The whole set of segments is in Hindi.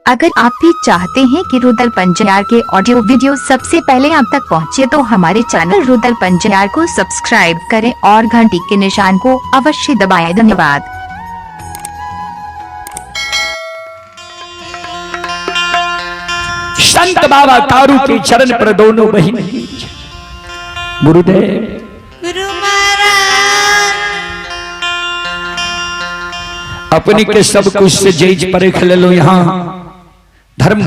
अगर आप भी चाहते हैं कि रुदल पंजयार के ऑडियो वीडियो सबसे पहले आप तक पहुंचे तो हमारे चैनल रुदल पंजयार को सब्सक्राइब करें और घंटी के निशान को अवश्य दबाएं। धन्यवाद। संत बाबा कारू के चरण पर दोनों बहिन गुरुदेव गुरु महाराज अपने के सब कुछ से जेज परख ले लो। यहाँ धर्म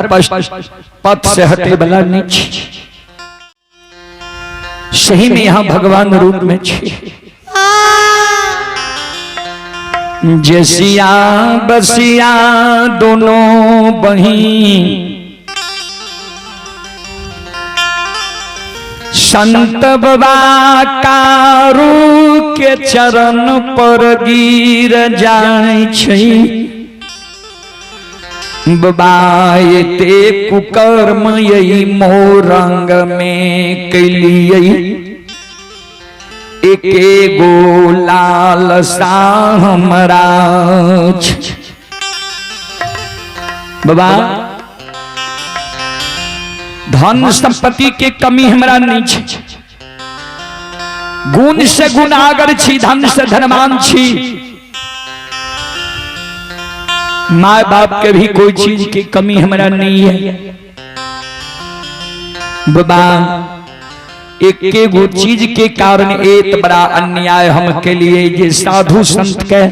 पथ से हटे बला नीचे सही में यहाँ भगवान रूप में छे। जैसिया बसिया दोनों बहिन संत बाबा कारू के चरण पर गिर जाय छै। बाबा ते कुकर्म यही मोरंग में कैलिए एके गो लालसा हमरा बाबा धन संपत्ति के कमी हमरा नहीं छै। गुण से गुणागर छी, धन से धनवान छी। माँ बाप के भी कोई चीज की कमी हमरा नहीं है। बाबा एक गो चीज के कारण एक बड़ा अन्याय हम के लिए ये साधु संत के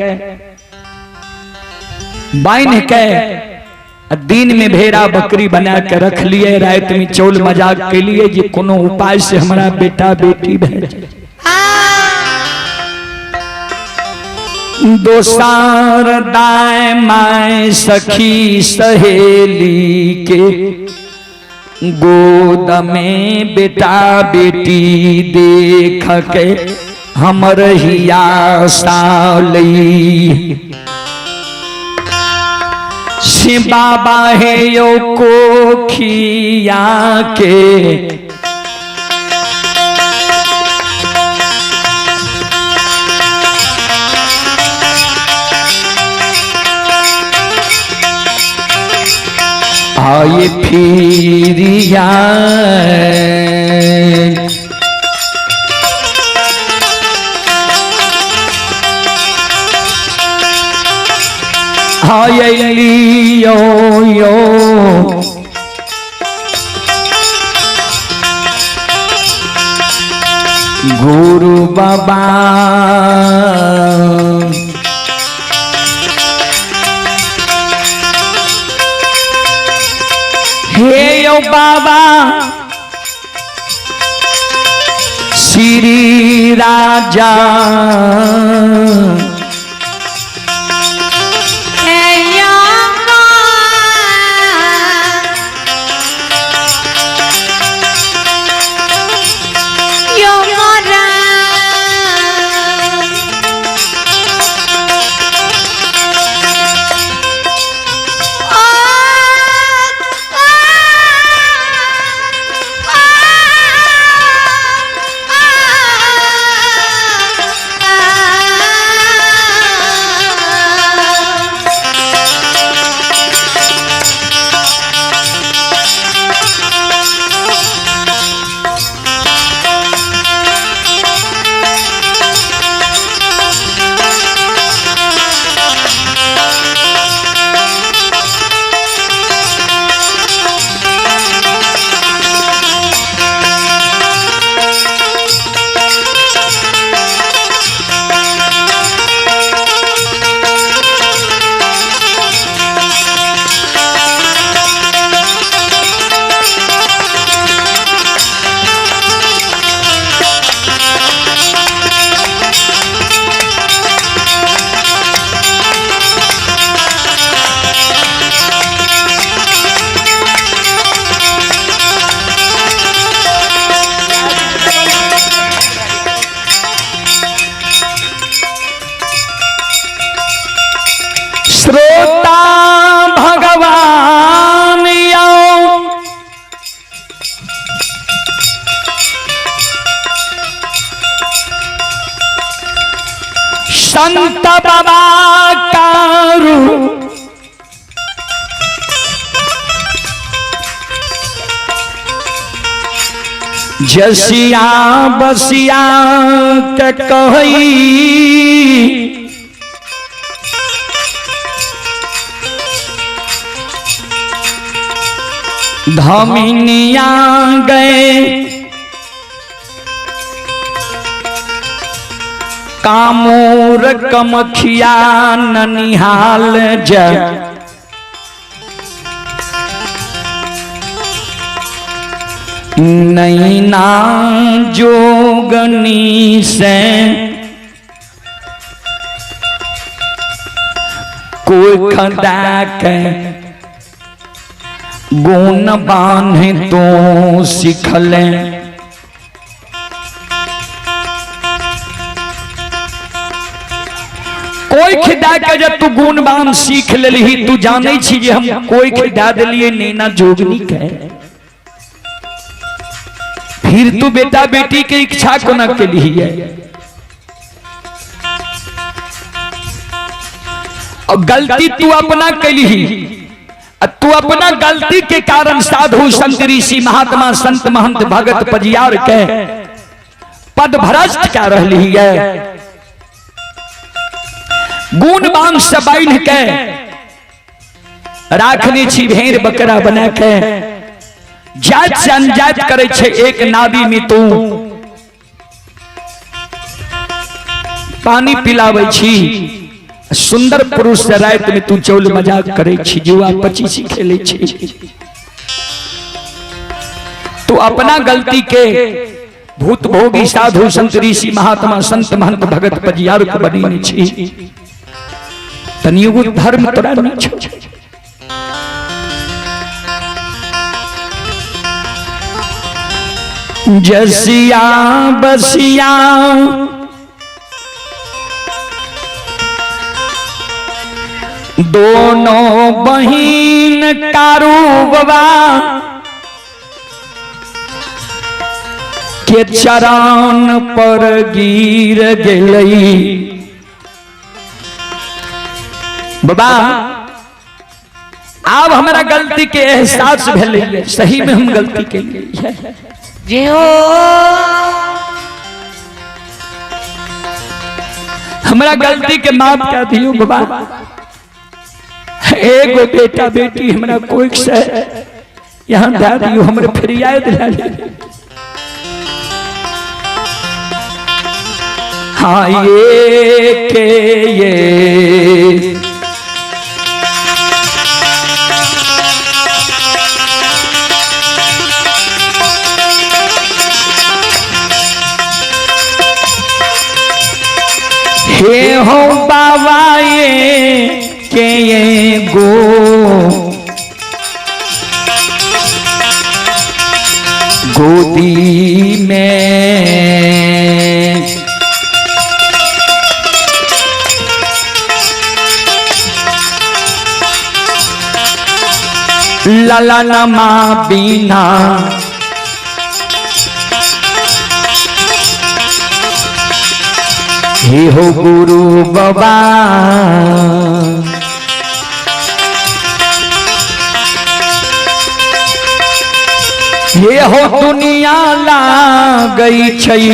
बाइन के दिन में भेड़ा बकरी बना के रख लिए, रात में चौल मजाक के लिए ये कोनो उपाय से हमारा बेटा बेटी भेज दोसार दाय माय सखी सहेली के गोद में बेटा बेटी देख के हमर हिया साली से बाबा है यो कोखिया के आए फिरिया आए लियो यो गुरु बाबा हे यो बाबा श्री राजा श्रोता भगवान संत बाबा कारू जसिया बसिया के कही धमिनिया गए कामोर कमखिया ननिहाल जय नैना जोगनी से कोई खदा के गुण बांधे तो सिखले कोई खिदा के जब तू गुण बांध सीख लेली तू जाने छी जे हम कोई खिदा दिलिए नैना जोगनी के फिर तू बेटा बेटी के इच्छा को न के लिए और गलती तू अपना के लिए तू अपना गलती के कारण साधु संत ऋषि महात्मा संत महंत भगत पजियार के पद भ्रष्ट क्या रही है गुण बांग से बांध के राखने छी भेड़ बकरा बना के जात से अनजात करे छे एक नादी में तू पानी पिलावे छी सुंदर पुरुष से रात में तू चौल मजाक करे छी जुआ पचीसी खेले छी तू अपना गलती के भूत भोगी साधु संत ऋषि महात्मा संत महंत भगत पजियार को बनी छी तनियो धर्म तोरा नहीं छे जसिया बसिया दोनों बहिन कारू बाबा के चरण पर गिर गई बाबा अब हमारा गलती के एहसास भेल सही में हम गलती के लिए जे हो हमारा गलती के माफ कर दियो बाबा एगो बेटा बेटी हमारा कोई से यहाँ दा दियो हमरे फरियाद दिला हाँ ये के ये हे हो बाबा ये के ये गो गोदी में ललनमा बिना हे हो गुरु बाबा ये हो दुनिया ला गई छई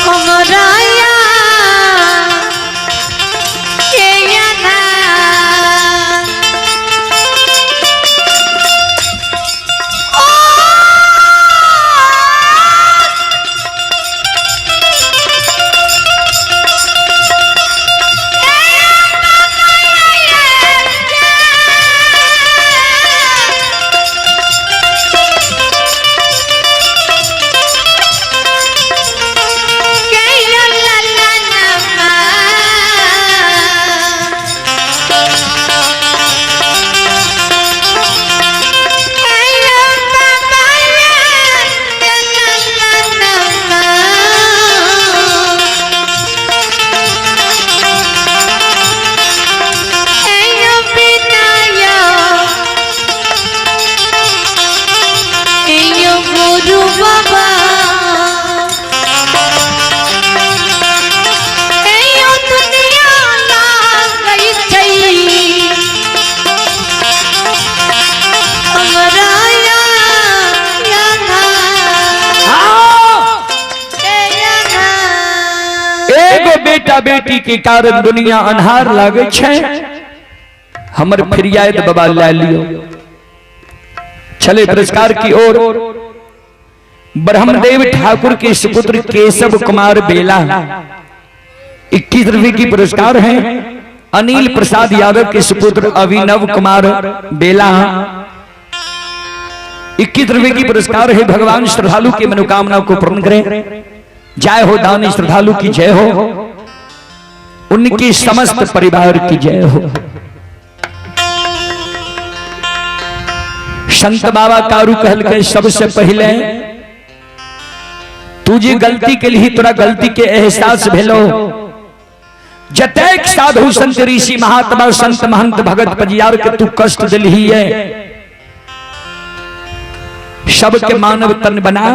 हमराया के याना बेटा बेटी के कारण दुनिया अन्हार लागे छे, हमर फिरियाद बाबा ला लियो। चले पुरस्कार की ओर। ब्रह्मदेव ठाकुर के सुपुत्र केशव कुमार बेला 21 रुपए की पुरस्कार है। अनिल प्रसाद यादव के सुपुत्र अभिनव कुमार बेला 21 रुपए की पुरस्कार है। भगवान श्रद्धालु की मनोकामना को पूर्ण करें। जय हो दानी श्रद्धालु की जय हो, उनकी समस्त परिवार की जय हो। संत बाबा कारू कहल के सबसे पहले तुझे गलती के लिए तोरा गलती के एहसास भेलो। जतैक साधु संत ऋषि महात्मा संत महंत भगत पजियार के तू कष्ट दिलही है, सबके मानव तन बना,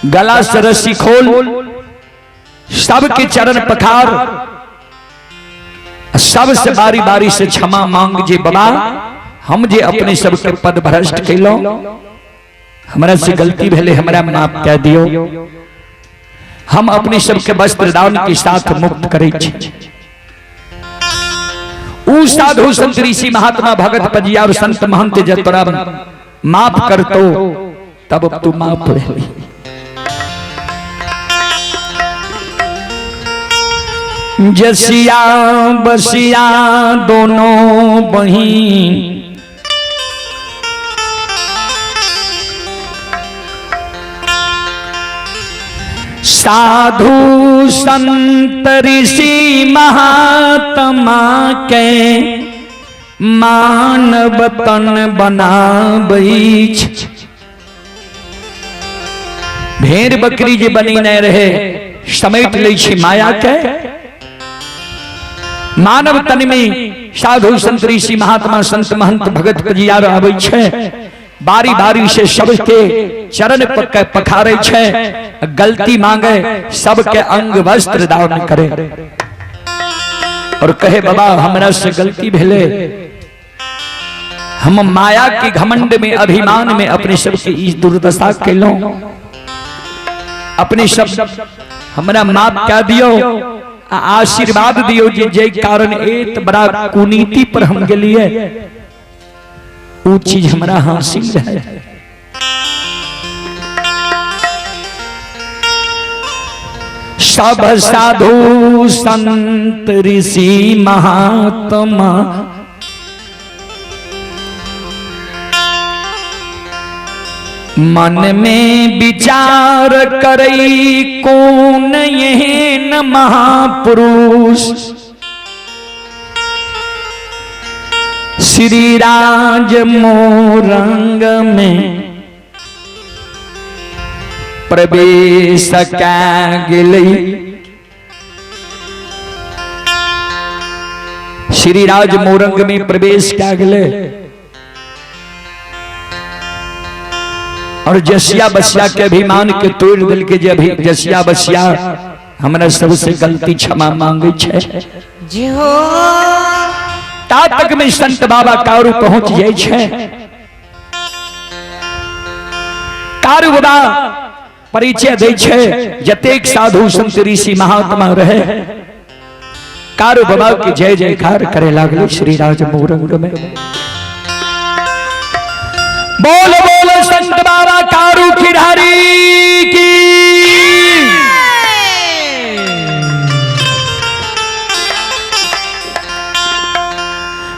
गला से रस्सी खोल, सबके चरण पखार, सबसे बारी बारी से क्षमा मांग जे बाबा हम जे अपने सबके पद भ्रष्ट कैलो, हमरा से गलती भेले, हमरा माफ कह दियो। हम अपने सबके वस्त्र दान के साथ मुक्त करे छी। उ साधु संत ऋषि महात्मा भगत पजियार संत महंत जब तोरा माफ करतो तब तू माफ भेली। जसिया बसिया दोनों बहिन साधु संत ऋषि महात्मा के मानव तन बनाबै छ। भेड़ बकरी जे बनी न रहे समेट लै छी माया के। मानव तन में साधु संत ऋषि महात्मा संत महंत भगत पजियार आबै छै। बारी बारी से सबके चरण पखारे छे, गलती मांगे, सबके अंग वस्त्र दान करे और कहे बाबा हमरा से गलती भेले, हम माया के घमंड में अभिमान में अपने सबके इस दुर्दशा कैलो, अपने सब हमरा माफ कह दियो, आशीर्वाद दियो जे कारण एक बड़ा कुनीति पर हम गेलिए वो चीज हमारा हासिल है। सब साधु संत ऋषि महात्मा मन में विचार करई कौन यह महापुरुष श्री राज मोरंग में प्रवेश कै गेलै। श्री राज मोरंग में प्रवेश कै गेलै और जसिया बसिया के अभिमान के तोड़ दिल के जसिया बसिया हमरा सबसे गलती क्षमा मांगे छे। जी हो ता तक में संत बाबा कारू पहुंच जाए छे। कारू बाबा परिचय दे छे, जतेक साधु संत ऋषि महात्मा रहे कारू बाबा की जय जयकार करे लागले श्री राज मोरंग में। बोल बोल संत बाबा कारू खिड़ारी की।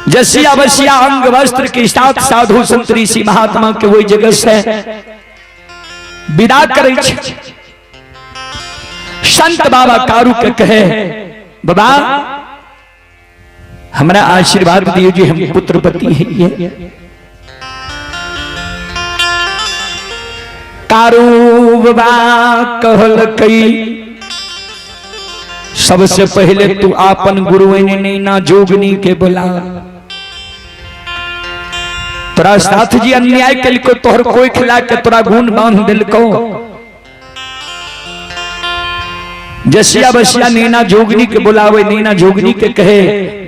जसिया बसिया अंग वस्त्र के साथ साधु संत ऋषि महात्मा के वही जगह से विदा करे छे। संत बाबा कारू के कहे बाबा हमरा आशीर्वाद दियो जी, हम पुत्रपति है ये। कारू बाबा कहल कई सबसे पहले तू आपन गुरु नैना जोगनी के बुला। तोरा साथ जी अन्याय कल को तोहर कोई खिला के तोरा गुण बांध दिल को। जसिया बसिया नैना जोगनी के बुलावे, नैना जोगनी के कहे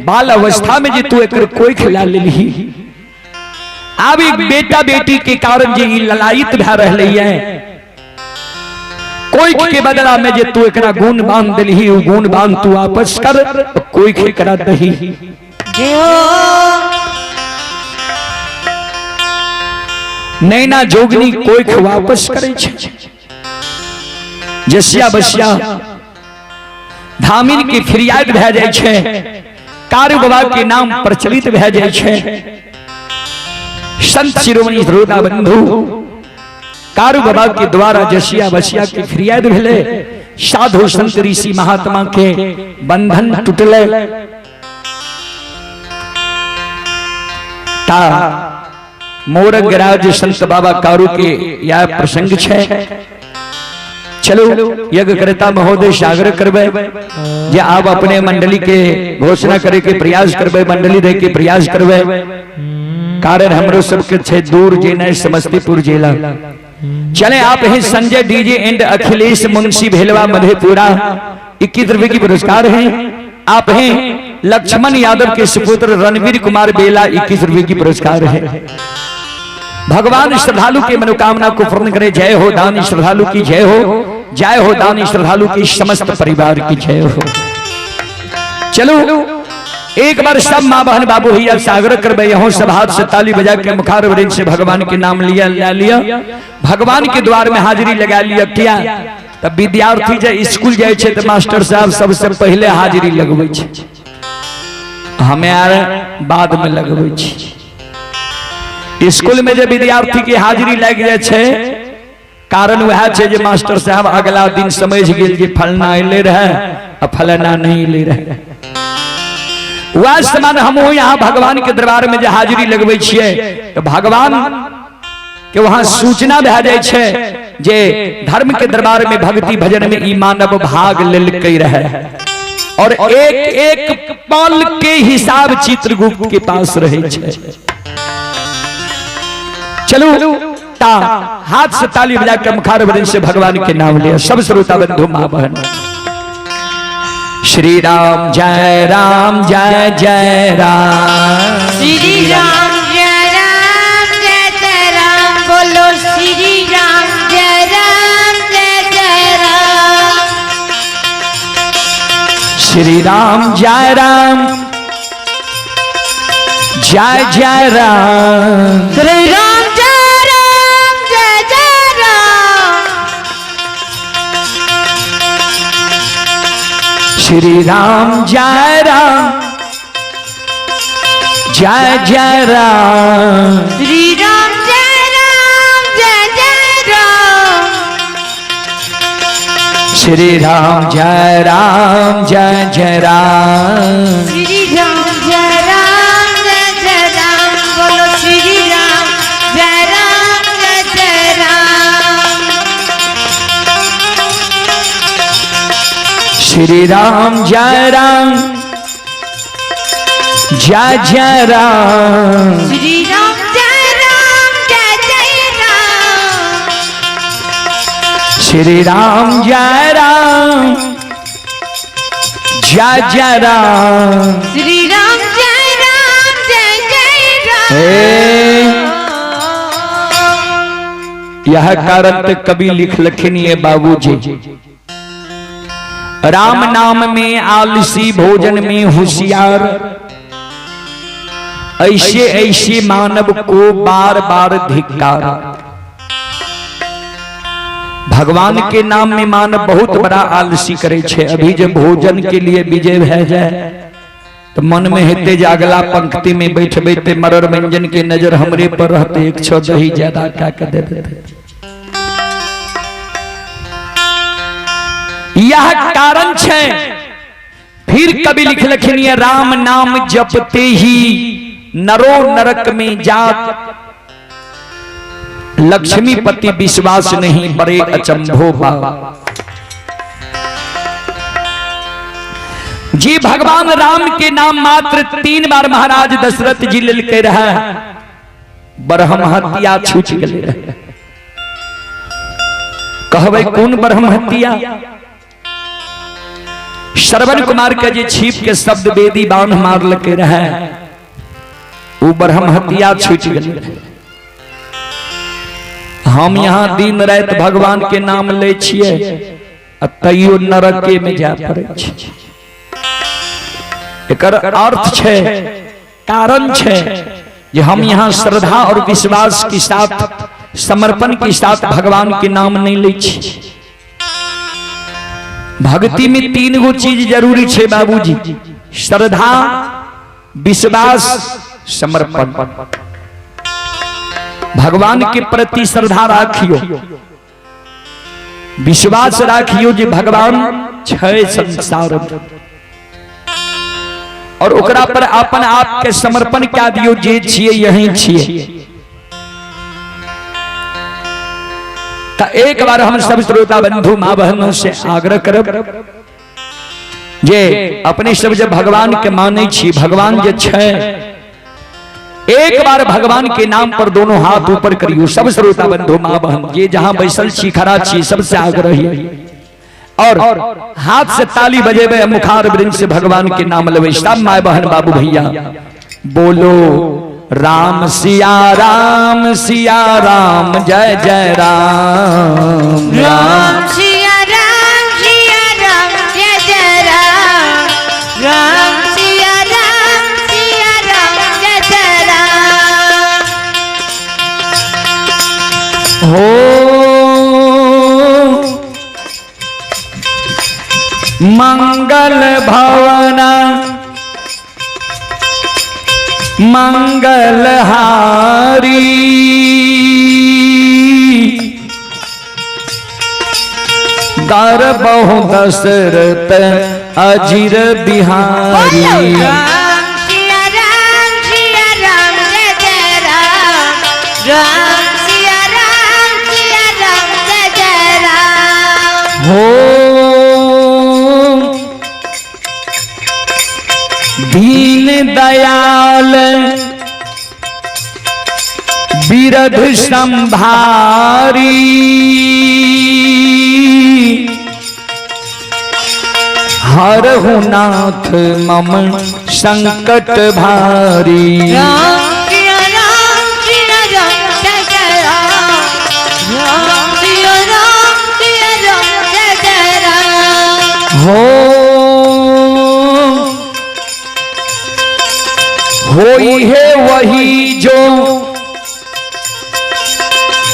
बाल अवस्था में जे तू एक कोई खिला लेली, अब एक बेटा बेटी के कारण जे ललायित भा रहले है, कोई के बदला में जे तू एकरा गुण बांध दिलही उ गुण बांध तू वापस कर कोई के करा दही जय हो नैना जोगनी कोई के वापस करे छे जसिया बसिया धामिन की फिरियाद भए जाय छे कारू बाबा के नाम प्रचलित भए जाय छे संत शिरोमणि हृदय बंधु कारू बाबा के द्वारा जसिया बसिया की फिरियाद भेले साधु संत ऋषि महात्मा के बंधन टूटले ता मोरगराज संत बाबा कारू के यह प्रसंग छे चलो यज्ञ करता महोदय सागर करबे जे आप अपने मंडली के घोषणा करे के प्रयास करबे मंडली दे के प्रयास करबे कारण हमरो सबके छे दूर जेना समस्तीपुर जिला चले आप हैं संजय डीजे एंड अखिलेश मुंशी भेलवा मधेपुरा 21 रुपए की पुरस्कार हैं आप हैं लक्ष्मण यादव के सुपुत्र रणवीर कुमार बेला 21 रुपए की पुरस्कार है भगवान श्रद्धालु के मनोकामना को पूर्ण करे जय हो दानी श्रद्धालु की जय हो दानी श्रद्धालु की समस्त परिवार की जय हो चलो एक बार सब माँ बहन बाबू भैया सागर करबे यहाँ सब हाथ से ताली बजा के मुखार वृंद से भगवान के नाम लिया भगवान के द्वार में हाजिरी लगा लिया क्या तब विद्यार्थी जब स्कूल जाए छे तो मास्टर साहब सबसे पहले हाजिरी लगवे छे हमें बाद में लगवे छे स्कूल में जब विद्यार्थी की हाजिरी लग जाए छे कारण वह छे जे मास्टर साहब अगला दिन समझ गेल जे फलना ले रहे और फलना नहीं ले रहे वह समान हम यहाँ भगवान के दरबार में जो हाजिरी लगवे छिए तो भगवान के वहां सूचना भए जाय छे जे धर्म के दरबार में भक्ति भजन में ई मानव भाग लेल कई रहे और एक एक पल के हिसाब चित्रगुप्त के पास रहे छे चलो ता हाथ से ताली बजा के मुखार वृंद से भगवान के नाम लिया सब श्रोता बंधु मां बहन श्री राम जय जय राम श्री राम जय राम बोलो श्री राम जय राम श्री राम जय राम जय राम श्री राम श्री राम जय राम जय राम श्री राम जय राम श्री राम जय राम जय राम श्री राम जय राम बोलो श्री राम जय राम श्री राम जय राम जय राम श्री राम जय राम श्री राम जय राम जय राम श्री राम जय राम यह कारण तो कभी लिख लखिन ये बाबूजी राम नाम में आलसी भोजन में होशियार ऐसे ऐसे मानव को बार बार धिक्कार भगवान के नाम में मानव बहुत बड़ा आलसी करे छे अभी जब भोजन के लिए विजय भय जाए तो मन में हेते जागला पंक्ति में बैठ बैठे मरर व्यंजन के नजर हमरे पर रहते एक छो दही ज्यादा क्या कर देते यह कारण छे फिर कभी लिख लखिन राम नाम जपते ही नरो नरक में जात लक्ष्मीपति विश्वास नहीं बड़े अचंभो बा जी भगवान राम के नाम मात्र 3 बार महाराज दशरथ जी लेल के रहा ब्रह्म हत्या छूट गए रहे कहवे कौन ब्रह्म हत्या श्रवण कुमार के जे छीप के शब्द वेदी बांध मार लके रहे वो ब्रह्म हत्या छूट गए हम यहाँ दिन रात भगवान के नाम ले छिए तैयो नरके में जा पड़े छै। एकर अर्थ छै, कारण छै जे हम यहाँ श्रद्धा और विश्वास के साथ, समर्पण के साथ भगवान के नाम नहीं ले छी। भक्ति में 3 गो चीज जरूरी छै बाबूजी, श्रद्धा, विश्वास, समर्पण। भगवान के प्रति श्रद्धा राखियो, विश्वास राखियो जे भगवान छै संसार में, और ओकरा पर अपन आप के समर्पण क्या दियो जे छिए यही छिए। तो एक बार हम सब श्रोता बंधु मां बहनों से आग्रह करब जे अपने सब जब भगवान के माने छी, भगवान जे छै, एक बार भगवान के नाम पर दोनों हाथ ऊपर करियो। सब श्रोता बंधु मां बहन जे जहां बैसल छी, खड़ा छी, सबसे आग्रह है, और हाथ से ताली बजेबे, मुखार वृंद से भगवान के नाम लेवे। सब माय बहन बाबू भैया बोलो राम सिया राम, सिया राम जय जय राम, राम सिया राम, सिया राम जय जय राम, राम सिया राम, सिया राम जय जय राम। हो मंगल भवना मंगल हारी, गर्भहु दशरथ अजीर बिहारी। राम सिया राम, सिया राम जय जय राम, राम सिया राम, सिया राम जय जय राम। हो दीन दयाल बिरध संभारी, हरहु नाथ मम संकट भारी। राम सिया राम, सिया राम जय जय राम, राम सिया राम, सिया राम जय जय राम। होई है वही जो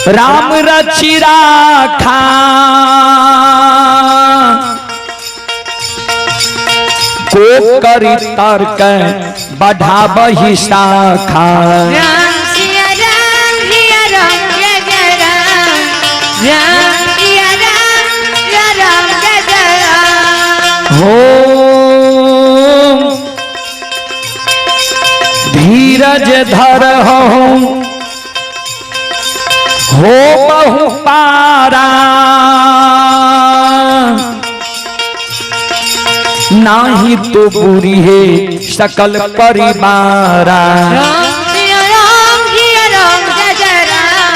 राम रचि राखा, को करी तर्क बढ़ाबहि शाखा। राम सिया राम, सिया राम जय जय राम, राम सिया राम, सिया राम जय जय राम। हो धीरज धर हो बहु पारा, नाही तो बुरी है सकल परिवारा। राम सिया राम, सिया राम जय जय राम,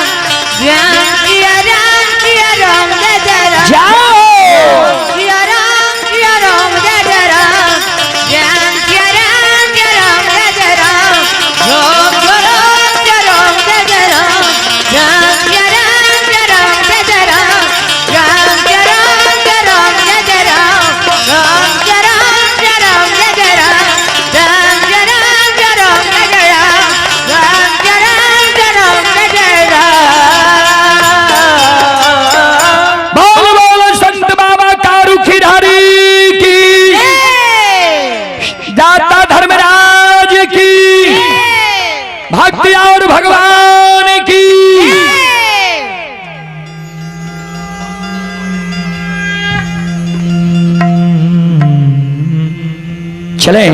राम सिया राम, सिया राम जय जय राम। जाओ सिया राम, सिया राम जय जय राम, राम सिया राम, सिया राम जय जय राम। राम सिया राम, सिया राम जय जय राम, राम सिया राम, सिया राम जय जय राम, राम सिया राम, सिया राम जय जय राम, राम सिया राम, सिया राम जय जय राम, राम सिया राम, सिया राम जय जय राम, राम सिया राम, सिया राम जय जय राम। बोल बोल संत बाबा कारू खिरारी की, दाता धर्मराज की, भक्ति और भगवान की। चले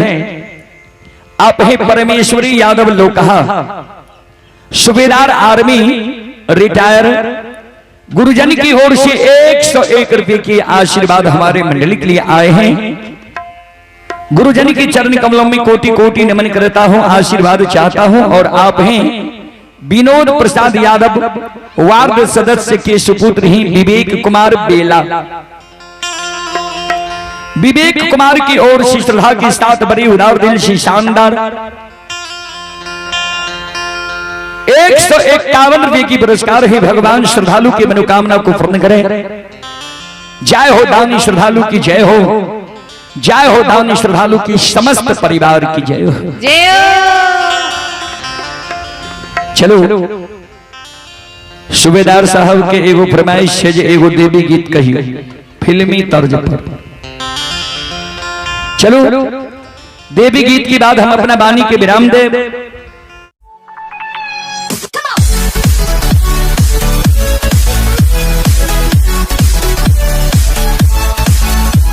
आप ही परमेश्वरी यादव लोकहा, सूबेदार आर्मी रिटायर, गुरुजन की ओर से 101 रुपए की आशीर्वाद हमारे मंडली के लिए आए हैं। गुरुजन की चरण कमलों में कोटि कोटि नमन करता हूं, आशीर्वाद चाहता हूं। और आप हैं विनोद प्रसाद यादव, वार्ड सदस्य के सुपुत्र ही विवेक कुमार बेला। विवेक कुमार की ओर से श्रद्धा के साथ बड़ी उदार दिल से शानदार 151 रुपए की पुरस्कार है। भगवान श्रद्धालु की मनोकामना को पूर्ण करें। जय हो दानी श्रद्धालु की जय हो, जय हो दानी श्रद्धालु की समस्त परिवार की जय हो। जय हो। चलो सूबेदार साहब के एगो फरमाइश है, एगो देवी गीत कही फिल्मी तर्ज पर। चलो देवी गीत के बाद हम अपना वाणी के विराम दे।